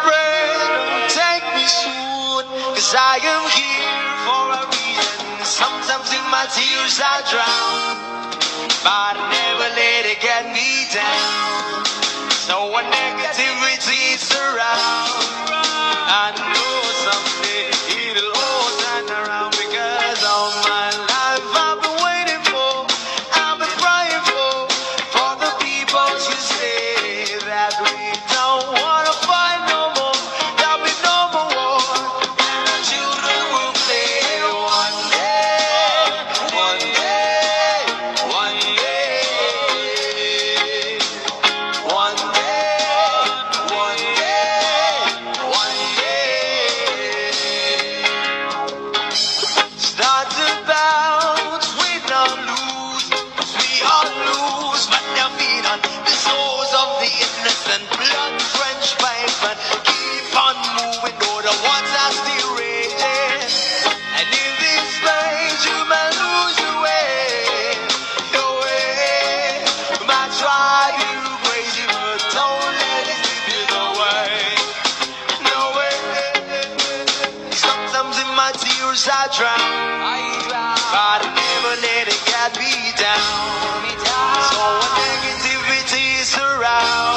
pray, don't take me soon, 'cause I am here for a reason. Sometimes in my tears I drown, but I never let it get me down. So when negativity surrounds, I know someday it'll all turn around, because all my life I've been waiting for, I've been praying for the people to say that we don't wanna fight no more, there'll be no more war, and our children will play one day, one day, one day, one day, one day, one day. Start about, we don't lose, 'cause we all lose, but their feet on the souls of the innocent, blood-drenched pavement. Keep on moving, though the water's still raging, and in this place you may lose your way, your way. You might try you crazy, but don't let it slip you away, no way. Sometimes in my tears I drown, but I never let it get me down. So when negativity surrounds,